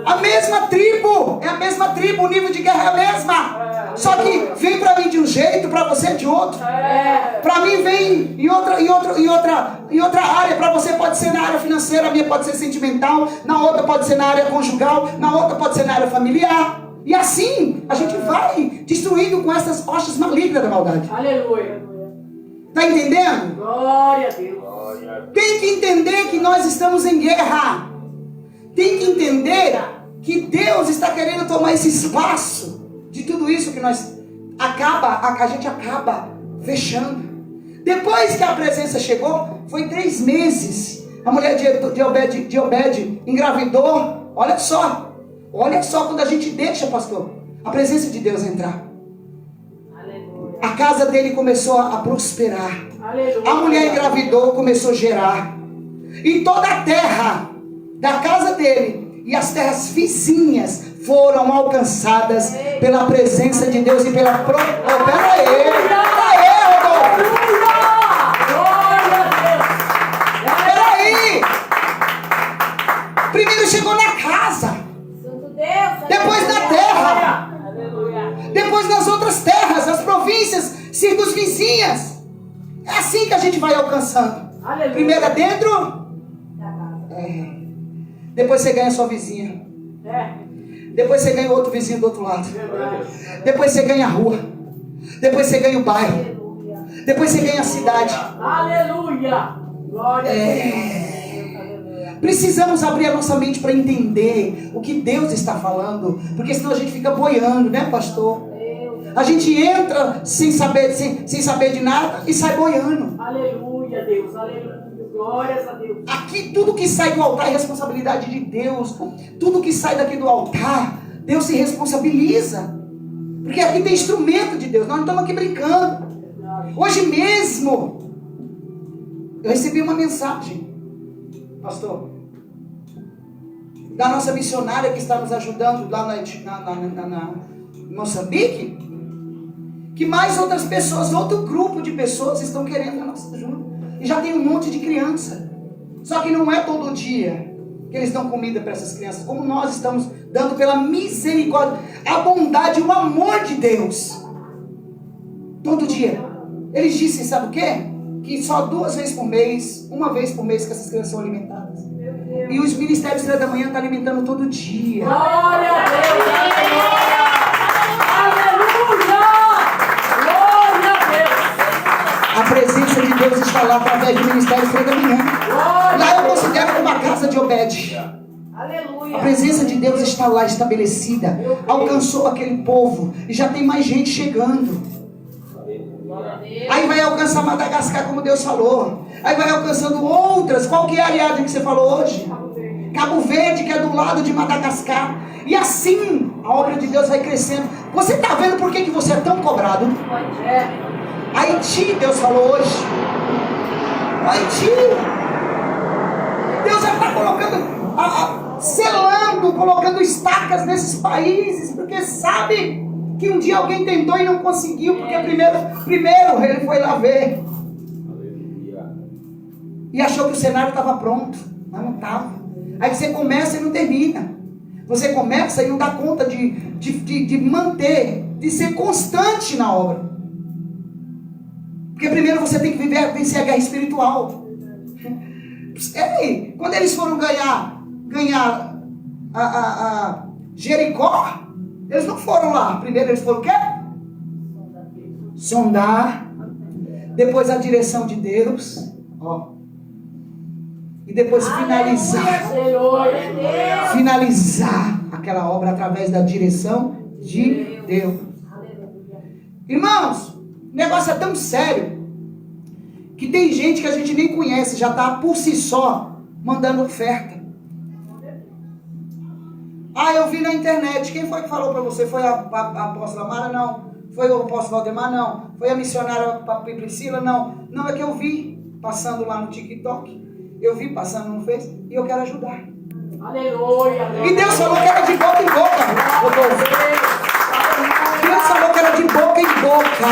A mesma tribo, é a mesma tribo, o nível de guerra é a mesma. Só que vem para mim de um jeito, para você de outro. Para mim vem em outra área. Para você pode ser na área financeira, a minha pode ser sentimental, na outra pode ser na área conjugal, na outra pode ser na área familiar. E assim a gente vai destruindo com essas hostes malignas da maldade. Aleluia. Está entendendo? Glória a Deus. Tem que entender que nós estamos em guerra. Tem que entender que Deus está querendo tomar esse espaço de tudo isso que a gente acaba fechando. Depois que a presença chegou, foi 3 meses. A mulher de Obed engravidou. Olha só quando a gente deixa, pastor, a presença de Deus entrar. Aleluia. A casa dele começou a prosperar. Aleluia. A mulher engravidou, começou a gerar. E toda a terra da casa dele e as terras vizinhas foram alcançadas pela presença de Deus e pela Pera aí, Rodolfo. Glória a Pera aí. Primeiro chegou na casa, Deus. Santo Deus. depois na terra, Aleluia. depois nas outras terras, as províncias circunvizinhas. É assim que a gente vai alcançando. Aleluia. Primeiro é dentro. Depois você ganha a sua vizinha. Depois você ganha outro vizinho do outro lado. Depois você ganha a rua. Depois você ganha o bairro. Aleluia. Depois você ganha a cidade. Aleluia. Glória a Deus. Aleluia. Precisamos abrir a nossa mente para entender o que Deus está falando. Porque senão a gente fica boiando, né, pastor? A gente entra sem saber de nada e sai boiando. Aleluia, Deus. Aleluia. Glórias a Deus. Aqui tudo que sai do altar é responsabilidade de Deus. Tudo que sai daqui do altar, Deus se responsabiliza. Porque aqui tem instrumento de Deus. Nós não estamos aqui brincando. Hoje mesmo eu recebi uma mensagem, pastor, da nossa missionária que está nos ajudando lá na Moçambique, que mais outras pessoas, outro grupo de pessoas estão querendo a nossa ajuda. E já tem um monte de criança. Só que não é todo dia que eles dão comida para essas crianças, como nós estamos dando pela misericórdia, a bondade e o amor de Deus. Todo dia. Eles dizem, sabe o quê? Que só 2 vezes por mês, 1 vez por mês que essas crianças são alimentadas. E os ministérios da manhã estão alimentando todo dia. Glória a Deus! Aleluia! Glória a Deus! A presença de Deus está lá através do ministério da manhã. Lá eu considero uma casa de Obed. Aleluia! A presença de Deus está lá estabelecida. Alcançou aquele povo. E já tem mais gente chegando. Aí vai alcançar Madagascar, como Deus falou. Aí vai alcançando outras. Qual que é a área que você falou hoje? Cabo Verde, que é do lado de Madagascar. E assim a obra de Deus vai crescendo. Você está vendo por que você é tão cobrado? Haiti, Deus falou hoje. Haiti. Deus já está colocando, selando, colocando estacas nesses países, porque sabe que um dia alguém tentou e não conseguiu, porque primeiro ele foi lá ver. E achou que o cenário estava pronto, mas não estava. Aí você começa e não termina. Você começa e não dá conta de manter, de ser constante na obra. Porque primeiro você tem que vencer a guerra espiritual. Ei, quando eles foram ganhar a Jericó, eles não foram lá. Primeiro eles foram o quê? Sondar. Depois a direção de Deus. Ó. E depois finalizar aquela obra através da direção de Deus. Irmãos, o negócio é tão sério que tem gente que a gente nem conhece, já está por si só mandando oferta. Eu vi na internet. Quem foi que falou para você? Foi a apóstola Mara? Não. Foi o apóstolo Valdemar? Não. Foi a missionária Priscila? Não. Não, é que eu vi passando lá no TikTok. Eu vi passando no Face e eu quero ajudar. Aleluia! E Deus falou que era de boca em boca. Deus falou que era de boca em boca.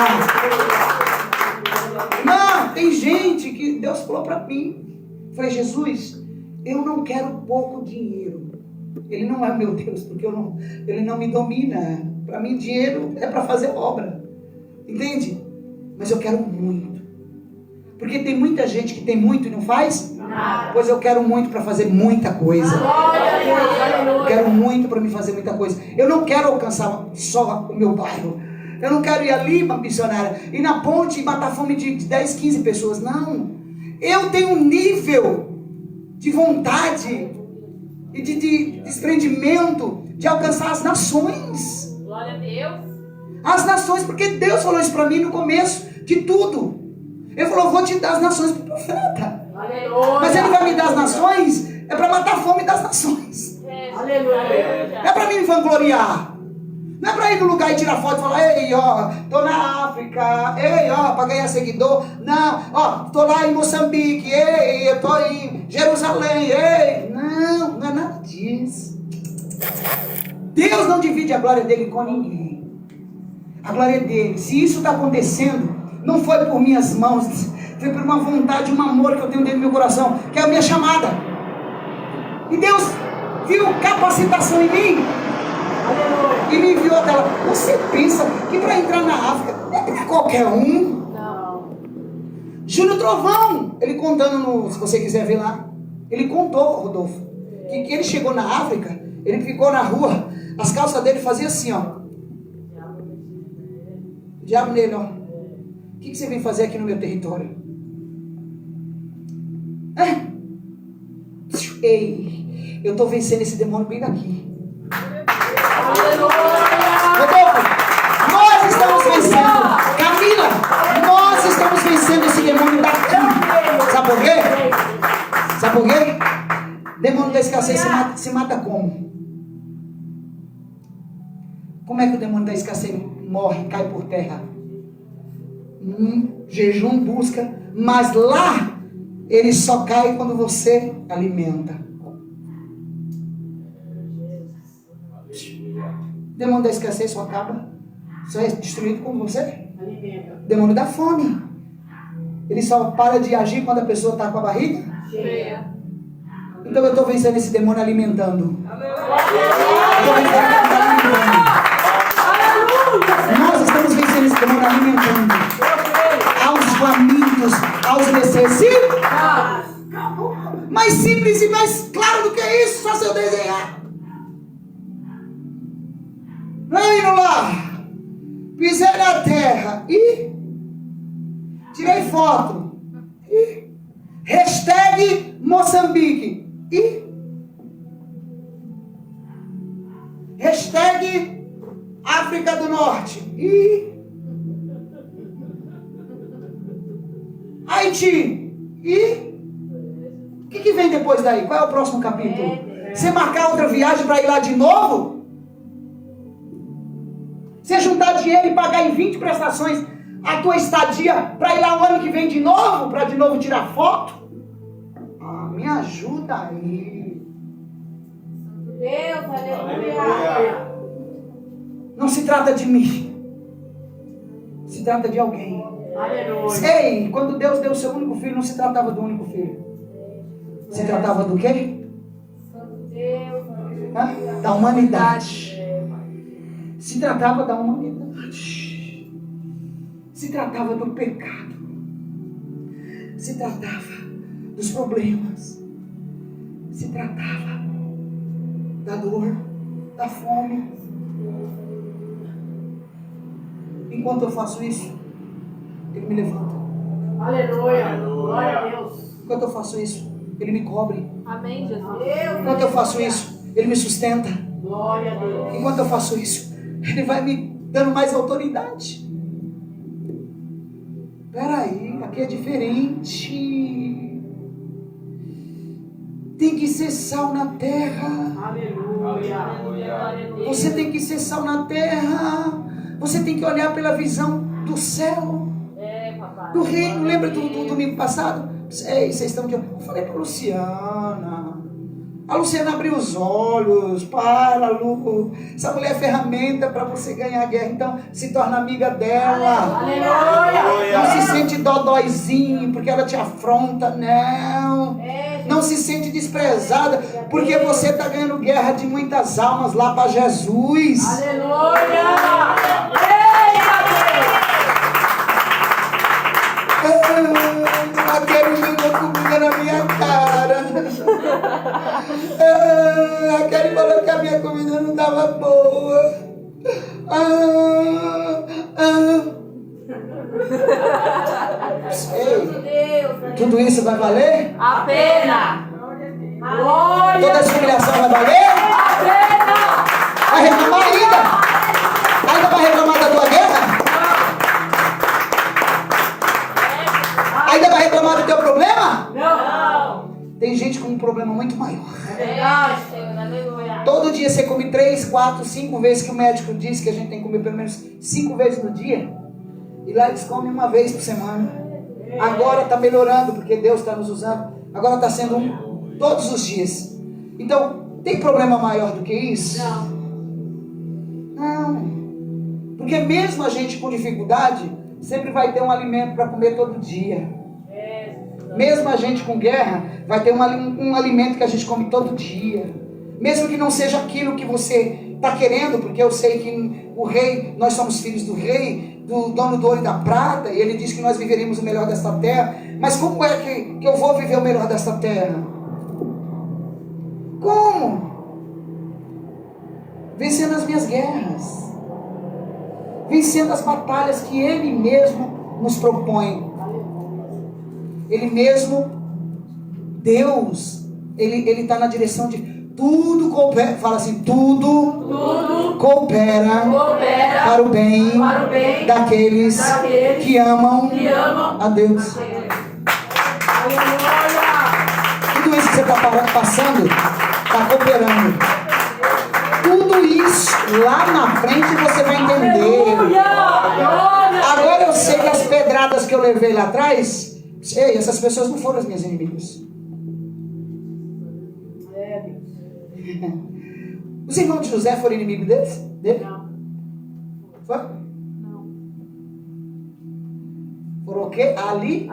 Não, tem gente que Deus falou para mim. Falei, Jesus, eu não quero pouco dinheiro. Ele não é meu Deus, porque ele não me domina. Para mim, dinheiro é para fazer obra. Entende? Mas eu quero muito. Porque tem muita gente que tem muito e não faz nada. Pois eu quero muito para fazer muita coisa. Eu quero muito para me fazer muita coisa. Eu não quero alcançar só o meu bairro. Eu não quero ir ali para missionária, ir na ponte e matar fome de 10, 15 pessoas. Não. Eu tenho um nível de vontade e de desprendimento de alcançar as nações. Glória a Deus. As nações, porque Deus falou isso para mim no começo de tudo. Ele falou, vou te dar as nações para o profeta. Aleluia. Mas ele vai me dar as nações, é para matar a fome das nações. Aleluia. Não é para mim me vangloriar. Não é para ir no lugar e tirar foto e falar, ei, ó, tô na África, ei, ó, para ganhar seguidor. Não, ó, tô lá em Moçambique, ei, eu tô em Jerusalém, ei. Não é nada disso. Deus não divide a glória dele com ninguém. A glória é dele. Se isso está acontecendo, não foi por minhas mãos, foi por uma vontade, um amor que eu tenho dentro do meu coração, que é a minha chamada. E Deus viu capacitação em mim. E me enviou até lá. Você pensa que para entrar na África é para qualquer um? Não. Júlio Trovão, ele contando, se você quiser ver lá, ele contou, Rodolfo, que ele chegou na África, ele ficou na rua, as calças dele faziam assim, ó. Diabo nele, ó. O que você vem fazer aqui no meu território? Ei, eu estou vencendo esse demônio bem daqui. Rodolfo, nós estamos vencendo. Camila, nós estamos vencendo esse demônio daqui. Sabe por quê? Sabe por quê? Demônio da escassez se mata como? Como é que o demônio da escassez morre, cai por terra? Jejum, busca, mas lá ele só cai quando você alimenta. Demônio da escassez só acaba, só é destruído quando você alimenta. Demônio da fome, ele só para de agir quando a pessoa está com a barriga cheia. Então eu estou vencendo esse demônio alimentando. Nós estamos vencendo esse demônio alimentando aos famintos, aos necessitados. Mais simples e mais claro do que isso, só se eu desenhar. Reino lá, pisei na terra e tirei foto. E hashtag Moçambique e hashtag África do Norte e Haiti e o que vem depois daí? Qual é o próximo capítulo? Você marcar outra viagem para ir lá de novo? Você juntar dinheiro e pagar em 20 prestações a tua estadia para ir lá o ano que vem de novo? Para de novo tirar foto? Ah, me ajuda aí. Deus, aleluia. Não se trata de mim. Se trata de alguém. Aleluia. Ei, quando Deus deu o seu único filho, não se tratava do único filho. Se tratava do quê? Hã? Da humanidade. Se tratava da humanidade. Se tratava do pecado. Se tratava dos problemas. Se tratava da dor, da fome. Enquanto eu faço isso, Ele me levanta. Aleluia. Glória a Deus. Enquanto eu faço isso, Ele me cobre. Amém, Jesus. Enquanto eu faço isso, Ele me sustenta. Glória a Deus. Enquanto eu faço isso, Ele vai me dando mais autoridade. Peraí, aqui é diferente. Tem que ser sal na terra. Aleluia. Você tem que ser sal na terra. Você tem que olhar pela visão do céu, Papai. do reino. Lembra do domingo passado? Ei, vocês estão de olho. Eu falei para Luciana. A Luciana abriu os olhos. Para, Lu. Essa mulher é ferramenta para você ganhar a guerra. Então, se torna amiga dela. Aleluia. Não se sente dodóizinho porque ela te afronta. Não. Não se sente desprezada porque você está ganhando guerra de muitas almas lá para Jesus. Aleluia. Aquele jogou comida na minha cara. Aquele falou que a minha comida não estava boa. Ei, tudo isso vai valer? A pena. Glória. Toda essa humilhação vai valer? A pena. Vai reclamar ainda? Ainda vai reclamar da tua guerra? Ainda vai reclamar do teu problema? Não. Tem gente com um problema muito maior. Verdade, Senhor. Aleluia. Todo dia você come 3, 4, 5 vezes que o médico diz que a gente tem que comer pelo menos 5 vezes no dia. E lá eles comem uma vez por semana. Agora está melhorando porque Deus está nos usando. Agora está sendo todos os dias. Então, tem problema maior do que isso? Não. Porque mesmo a gente com dificuldade, sempre vai ter um alimento para comer todo dia. Mesmo a gente com guerra, vai ter um alimento que a gente come todo dia. Mesmo que não seja aquilo que você está querendo, porque eu sei que o rei, nós somos filhos do rei, do dono do ouro e da prata, e ele diz que nós viveremos o melhor desta terra. Mas como é que eu vou viver o melhor desta terra? Como? Vencendo as minhas guerras. Vencendo as batalhas que Ele mesmo nos propõe. Ele mesmo, Deus, Ele está na direção de tudo coopera. Fala assim, tudo coopera para o bem daqueles que amam a Deus. Tudo isso que você está passando, está cooperando. Tudo isso lá na frente você vai entender. Agora eu sei que as pedradas que eu levei lá atrás, ei, essas pessoas não foram as minhas inimigas. Os irmãos de José foram inimigos dele? Não. Foi? Não. Foram o quê? Ali?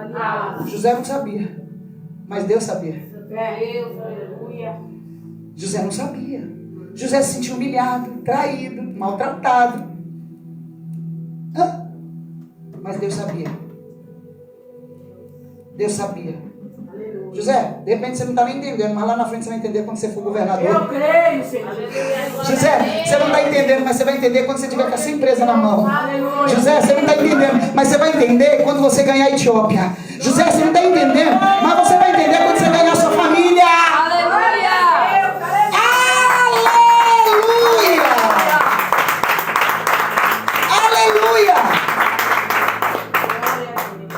José não sabia, mas Deus sabia. Deus, aleluia. José não sabia, José se sentiu humilhado, traído, maltratado. Mas Deus sabia. Deus sabia. José, de repente você não está nem entendendo, mas lá na frente você vai entender quando você for governador. Eu creio, Senhor. José, você não está entendendo, mas você vai entender quando você tiver com a sua empresa na mão. Aleluia. José, você não está entendendo, mas você vai entender quando você ganhar a Etiópia. José, você não está entendendo, mas você vai entender quando você ganhar a sua família. Aleluia. Aleluia!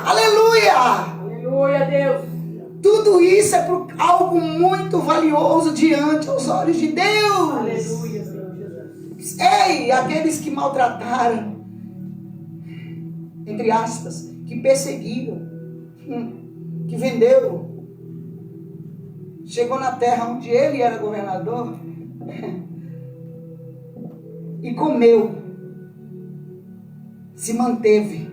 Aleluia! Aleluia, Deus. Tudo isso é por algo muito valioso diante dos olhos de Deus. Aleluia, Senhor Jesus. Ei, aqueles que maltrataram, entre aspas, que perseguiram, que venderam, chegou na terra onde ele era governador e comeu, se manteve,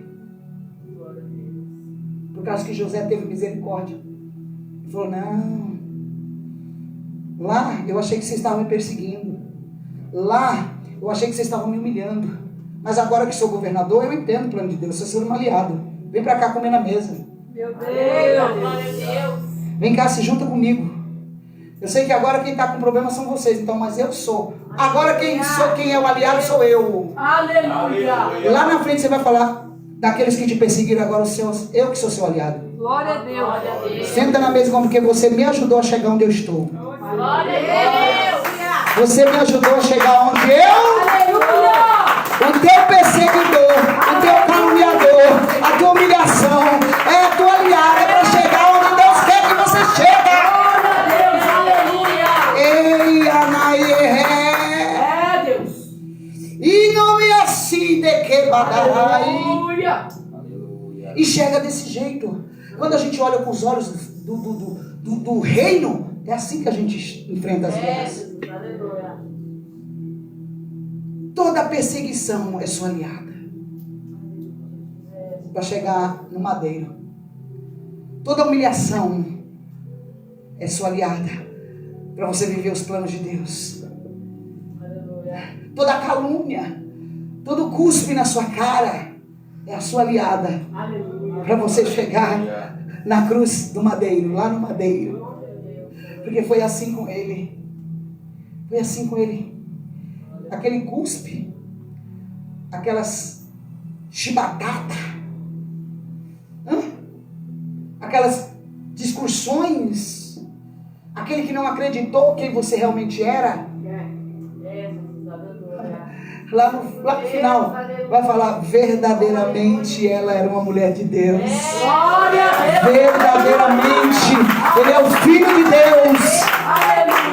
por causa que José teve misericórdia. Ele falou: não, lá eu achei que vocês estavam me perseguindo, lá eu achei que vocês estavam me humilhando, mas agora que sou governador eu entendo o plano de Deus, vocês foram um aliado, vem pra cá comer na mesa, Meu Deus. Glória a Deus. vem cá, se junta comigo. Eu sei que agora quem está com problema são vocês, então, mas eu sou. Agora quem é o aliado sou eu. Aleluia. Lá na frente você vai falar daqueles que te perseguiram, agora eu que sou seu aliado. Glória a Deus. Glória a Deus. Senta na mesa como que você me ajudou a chegar onde eu estou. Glória a Deus. Você me ajudou a chegar onde eu... Aleluia. O teu perseguidor, o teu caluniador, a tua humilhação é a tua aliada para chegar onde Deus quer que você chegue. Ei, Anaie, É, Deus. e não me assim de que badarai. Aleluia. Enxerga desse jeito. Quando a gente olha com os olhos do reino, é assim que a gente enfrenta as guerras. Aleluia. Toda perseguição é sua aliada para chegar no madeiro. Toda humilhação é sua aliada para você viver os planos de Deus. Toda calúnia, todo cuspe na sua cara é a sua aliada para você chegar na cruz do madeiro, lá no madeiro. Porque foi assim com ele. Foi assim com ele. Aquele cuspe, aquelas chibatadas, aquelas discussões, aquele que não acreditou quem você realmente era, lá no final vai falar: verdadeiramente ela era uma mulher de Deus, verdadeiramente ele é o Filho de Deus,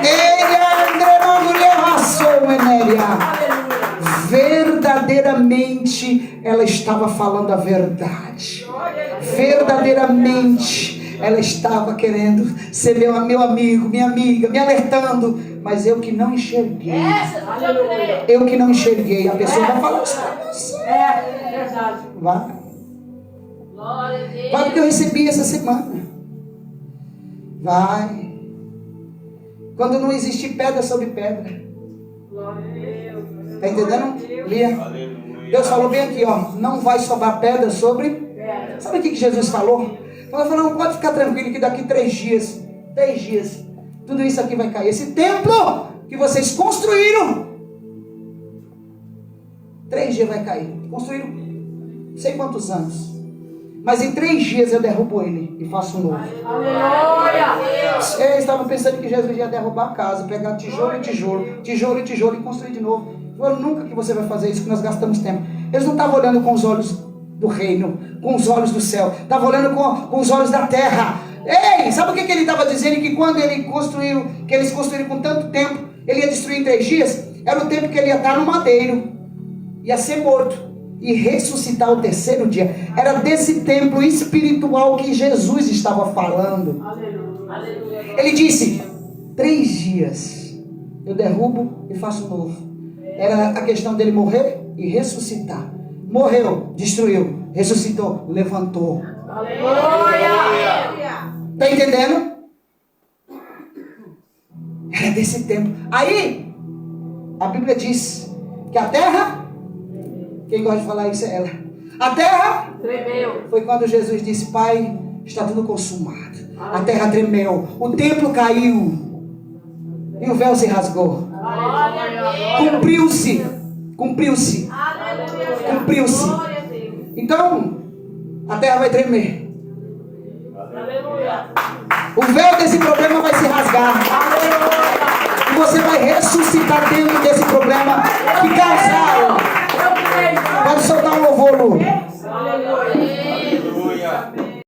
ele é a mulher raçou Enéria. Verdadeiramente ela estava falando a verdade, verdadeiramente ela estava querendo ser meu amigo, minha amiga, me alertando, mas eu que não enxerguei. Eu que não enxerguei. A pessoa vai falar isso para você. É verdade. Vai. Vai, porque eu recebi essa semana. Vai. Quando não existe pedra sobre pedra. Está entendendo, Lia? Deus falou bem aqui, ó. Não vai sobrar pedra sobre. Sabe o que Jesus falou? Ele falou: não, pode ficar tranquilo que daqui 3 dias, tudo isso aqui vai cair. Esse templo que vocês construíram, 3 dias vai cair. Construíram não sei quantos anos, mas em 3 dias eu derrubo ele e faço um novo. Eles estavam pensando que Jesus ia derrubar a casa, pegar tijolo e tijolo, tijolo e tijolo e construir de novo. Eu: nunca que você vai fazer isso, que nós gastamos tempo. Eles não estavam olhando com os olhos do reino, com os olhos do céu, estava olhando com os olhos da terra. Ei, sabe o que ele estava dizendo? Que quando ele construiu, que eles construíram com tanto tempo, ele ia destruir em 3 dias, era o tempo que ele ia estar no madeiro, ia ser morto e ressuscitar o 3º dia. Era desse templo espiritual que Jesus estava falando. Ele disse: 3 dias eu derrubo e faço novo. Era a questão dele morrer e ressuscitar. Morreu, destruiu, ressuscitou, levantou. Está entendendo? Era desse tempo. Aí, A Bíblia diz que a terra, quem gosta de falar isso é ela. A terra Tremeu. foi quando Jesus disse: Pai, está tudo consumado. A terra tremeu, o templo caiu e o véu se rasgou. Glória a Deus. Cumpriu-se. Cumpriu-se. Aleluia. Cumpriu-se. Glória a Deus. Então, a terra vai tremer. Aleluia. O véu desse problema vai se rasgar. E você vai ressuscitar dentro desse problema que causaram. Eu creio. Pode soltar um louvor, Lu.